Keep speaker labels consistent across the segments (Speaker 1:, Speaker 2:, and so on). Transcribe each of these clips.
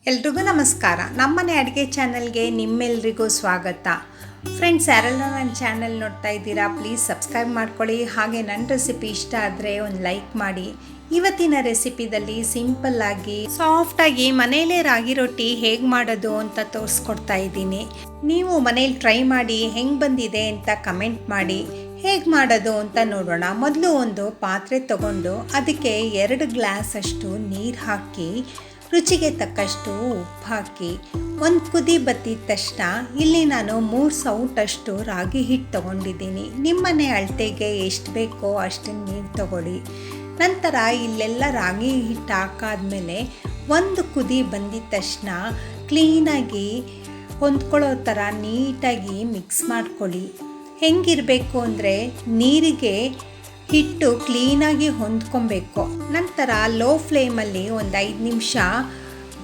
Speaker 1: ಎಲ್ರಿಗೂ ನಮಸ್ಕಾರ. ನಮ್ಮನೆ ಅಡುಗೆ ಚಾನಲ್ಗೆ ನಿಮ್ಮೆಲ್ರಿಗೂ ಸ್ವಾಗತ. ಫ್ರೆಂಡ್ಸ್, ಯಾರೆಲ್ಲ ನನ್ನ ಚಾನಲ್ ನೋಡ್ತಾ ಇದ್ದೀರಾ, ಪ್ಲೀಸ್ ಸಬ್ಸ್ಕ್ರೈಬ್ ಮಾಡ್ಕೊಳ್ಳಿ. ಹಾಗೆ ನನ್ನ ರೆಸಿಪಿ ಇಷ್ಟ ಆದರೆ ಒಂದು ಲೈಕ್ ಮಾಡಿ. ಇವತ್ತಿನ ರೆಸಿಪಿದಲ್ಲಿ ಸಿಂಪಲ್ಲಾಗಿ ಸಾಫ್ಟಾಗಿ ಮನೆಯಲ್ಲೇ ರಾಗಿ ರೊಟ್ಟಿ ಹೇಗೆ ಮಾಡೋದು ಅಂತ ತೋರಿಸ್ಕೊಡ್ತಾ ಇದ್ದೀನಿ. ನೀವು ಮನೇಲಿ ಟ್ರೈ ಮಾಡಿ ಹೆಂಗೆ ಬಂದಿದೆ ಅಂತ ಕಮೆಂಟ್ ಮಾಡಿ. ಹೇಗೆ ಮಾಡೋದು ಅಂತ ನೋಡೋಣ. ಮೊದಲು ಒಂದು ಪಾತ್ರೆ ತಗೊಂಡು ಅದಕ್ಕೆ 2 ಗ್ಲಾಸ್ ಅಷ್ಟು ನೀರು ಹಾಕಿ, ರುಚಿಗೆ ತಕ್ಕಷ್ಟು ಉಪ್ಪು ಹಾಕಿ, ಒಂದು ಕುದಿ ಬತ್ತಿದ ತಕ್ಷಣ ಇಲ್ಲಿ ನಾನು 3 ಸೌಟಷ್ಟು ರಾಗಿ ಹಿಟ್ಟು ತೊಗೊಂಡಿದ್ದೀನಿ. ನಿಮ್ಮನೆ ಅಳತೆಗೆ ಎಷ್ಟು ಬೇಕೋ ಅಷ್ಟನ್ನು ನೀರು ತಗೊಳ್ಳಿ. ನಂತರ ಇಲ್ಲೆಲ್ಲ ರಾಗಿ ಹಿಟ್ಟು ಹಾಕಾದ್ಮೇಲೆ ಒಂದು ಕುದಿ ಬಂದಿದ ತಕ್ಷಣ ಕ್ಲೀನಾಗಿ ಹೊಂದ್ಕೊಳ್ಳೋ ಥರ ನೀಟಾಗಿ ಮಿಕ್ಸ್ ಮಾಡ್ಕೊಳ್ಳಿ. ಹೆಂಗಿರಬೇಕು ಅಂದರೆ ನೀರಿಗೆ ಹಿಟ್ಟು ಕ್ಲೀನಾಗಿ ಹೊಂದ್ಕೊಬೇಕು. ನಂತರ ಲೋ ಫ್ಲೇಮಲ್ಲಿ ಒಂದು 5 ನಿಮಿಷ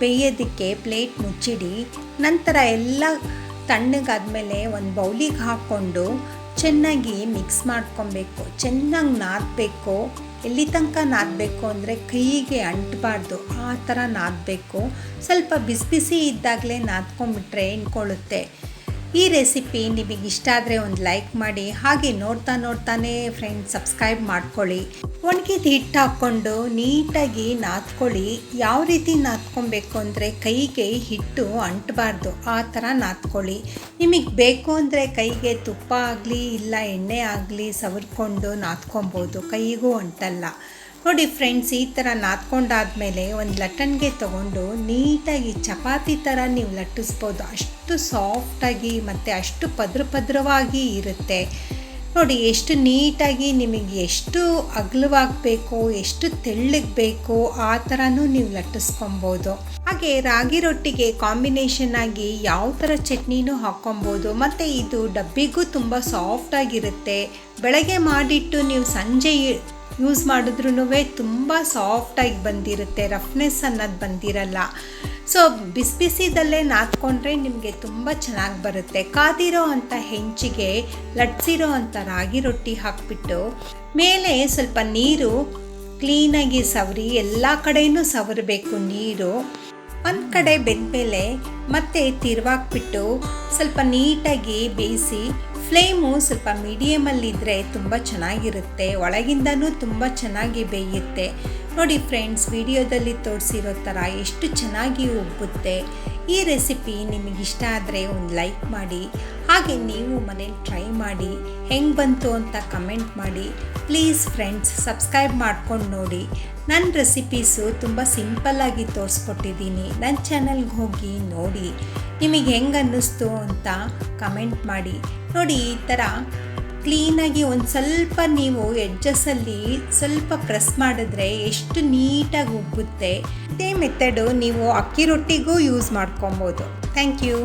Speaker 1: ಬೇಯೋದಕ್ಕೆ ಪ್ಲೇಟ್ ಮುಚ್ಚಿಡಿ. ನಂತರ ಎಲ್ಲ ತಣ್ಣಗಾದ್ಮೇಲೆ ಒಂದು ಬೌಲಿಗೆ ಹಾಕ್ಕೊಂಡು ಚೆನ್ನಾಗಿ ಮಿಕ್ಸ್ ಮಾಡ್ಕೊಬೇಕು. ಚೆನ್ನಾಗಿ ನಾದಬೇಕು. ಎಲ್ಲಿ ತನಕ ನಾದಬೇಕು ಅಂದರೆ ಕೈಗೆ ಅಂಟಬಾರ್ದು, ಆ ಥರ ನಾದಬೇಕು. ಸ್ವಲ್ಪ ಬಿಸಿ ಬಿಸಿ ಇದ್ದಾಗಲೇ ನಾದ್ಕೊಂಡ್ಬಿಟ್ರೆ ಇನ್ಕೊಳ್ಳುತ್ತೆ. ಈ ರೆಸಿಪಿ ನಿಮಗೆ ಇಷ್ಟ ಆದರೆ ಒಂದು ಲೈಕ್ ಮಾಡಿ. ಹಾಗೆ ನೋಡ್ತಾನೆ ಫ್ರೆಂಡ್ಸ್ ಸಬ್ಸ್ಕ್ರೈಬ್ ಮಾಡ್ಕೊಳ್ಳಿ. ಒಣಗಿದ ಹಿಟ್ಟು ಹಾಕ್ಕೊಂಡು ನೀಟಾಗಿ ನಾದ್ಕೊಳ್ಳಿ. ಯಾವ ರೀತಿ ನಾದ್ಕೊಬೇಕು ಅಂದರೆ ಕೈಗೆ ಹಿಟ್ಟು ಅಂಟಬಾರ್ದು, ಆ ಥರ ನಾದ್ಕೊಳ್ಳಿ. ನಿಮಗೆ ಬೇಕು ಅಂದರೆ ಕೈಗೆ ತುಪ್ಪ ಆಗಲಿ ಇಲ್ಲ ಎಣ್ಣೆ ಆಗಲಿ ಸವರ್ಕೊಂಡು ನಾದ್ಕೊಬೋದು, ಕೈಗೂ ಅಂಟಲ್ಲ. ನೋಡಿ ಫ್ರೆಂಡ್ಸ್, ಈ ಥರ ನಾದ್ಕೊಂಡಾದ್ಮೇಲೆ ಒಂದು ಲಟ್ಟಣಿಗೆ ತೊಗೊಂಡು ನೀಟಾಗಿ ಚಪಾತಿ ಥರ ನೀವು ಲಟ್ಟಿಸ್ಬೋದು. ಅಷ್ಟು ಸಾಫ್ಟಾಗಿ ಮತ್ತು ಅಷ್ಟು ಪದ್ರವಾಗಿ ಇರುತ್ತೆ. ನೋಡಿ ಎಷ್ಟು ನೀಟಾಗಿ, ನಿಮಗೆ ಎಷ್ಟು ಅಗಲವಾಗಬೇಕು, ಎಷ್ಟು ತೆಳ್ಳಗೆ ಬೇಕು ಆ ಥರನೂ ನೀವು ಲಟ್ಟಿಸ್ಕೊಬೋದು. ಹಾಗೆ ರಾಗಿ ರೊಟ್ಟಿಗೆ ಕಾಂಬಿನೇಷನ್ ಆಗಿ ಯಾವ ಥರ ಚಟ್ನಿನೂ ಹಾಕ್ಕೊಬೋದು. ಮತ್ತು ಇದು ಡಬ್ಬಿಗೂ ತುಂಬ ಸಾಫ್ಟಾಗಿರುತ್ತೆ. ಬೆಳಗ್ಗೆ ಮಾಡಿಟ್ಟು ನೀವು ಸಂಜೆ ಯೂಸ್ ಮಾಡಿದ್ರೂ ತುಂಬ ಸಾಫ್ಟಾಗಿ ಬಂದಿರುತ್ತೆ, ರಫ್ನೆಸ್ ಅನ್ನೋದು ಬಂದಿರಲ್ಲ. ಸೊ ಬಿಸಿದಲ್ಲೇ ನಾದ್ಕೊಂಡ್ರೆ ನಿಮಗೆ ತುಂಬ ಚೆನ್ನಾಗಿ ಬರುತ್ತೆ. ಕಾದಿರೋ ಅಂಥ ಹೆಂಚಿಗೆ ಲಟ್ಸಿರೋ ಅಂಥ ರಾಗಿ ರೊಟ್ಟಿ ಹಾಕಿಬಿಟ್ಟು ಮೇಲೆ ಸ್ವಲ್ಪ ನೀರು ಕ್ಲೀನಾಗಿ ಸವರಿ, ಎಲ್ಲ ಕಡೆಯೂ ಸವರಬೇಕು ನೀರು. ಒಂದು ಕಡೆ ಬೆಂದಮೇಲೆ ಮತ್ತೆ ತಿರುವಾಕ್ಬಿಟ್ಟು ಸ್ವಲ್ಪ ನೀಟಾಗಿ ಬೇಯಿಸಿ. ಫ್ಲೇಮು ಸ್ವಲ್ಪ ಮೀಡಿಯಮಲ್ಲಿದ್ದರೆ ತುಂಬ ಚೆನ್ನಾಗಿರುತ್ತೆ, ಒಳಗಿಂದನೂ ತುಂಬ ಚೆನ್ನಾಗಿ ಬೇಯುತ್ತೆ. ನೋಡಿ ಫ್ರೆಂಡ್ಸ್, ವಿಡಿಯೋದಲ್ಲಿ ತೋರಿಸಿರೋ ಥರ ಎಷ್ಟು ಚೆನ್ನಾಗಿ ಉಬ್ಬುತ್ತೆ. ಈ ರೆಸಿಪಿ ನಿಮಗಿಷ್ಟ ಆದರೆ ಒಂದು ಲೈಕ್ ಮಾಡಿ. ಹಾಗೆ ನೀವು ಮನೇಲಿ ಟ್ರೈ ಮಾಡಿ ಹೆಂಗೆ ಬಂತು ಅಂತ ಕಮೆಂಟ್ ಮಾಡಿ. ಪ್ಲೀಸ್ ಫ್ರೆಂಡ್ಸ್ ಸಬ್ಸ್ಕ್ರೈಬ್ ಮಾಡ್ಕೊಂಡು ನೋಡಿ. ನನ್ನ ರೆಸಿಪೀಸು ತುಂಬ ಸಿಂಪಲ್ಲಾಗಿ ತೋರಿಸ್ಕೊಟ್ಟಿದ್ದೀನಿ. ನನ್ನ ಚಾನಲ್ಗೆ ಹೋಗಿ ನೋಡಿ, ನಿಮಗೆ ಹೆಂಗೆ ಅನ್ನಿಸ್ತು ಅಂತ ಕಮೆಂಟ್ ಮಾಡಿ. ನೋಡಿ ಈ ಥರ ಕ್ಲೀನಾಗಿ ಒಂದು ಸ್ವಲ್ಪ ನೀವು ಎಡ್ಜಸ್ಸಲ್ಲಿ ಸ್ವಲ್ಪ ಪ್ರೆಸ್ ಮಾಡಿದ್ರೆ ಎಷ್ಟು ನೀಟಾಗಿ ಉಬ್ಬುತ್ತೆ. ಇದೇ ಮೆಥಡು ನೀವು ಅಕ್ಕಿ ರೊಟ್ಟಿಗೂ ಯೂಸ್ ಮಾಡ್ಕೊಬೋದು. Thank you.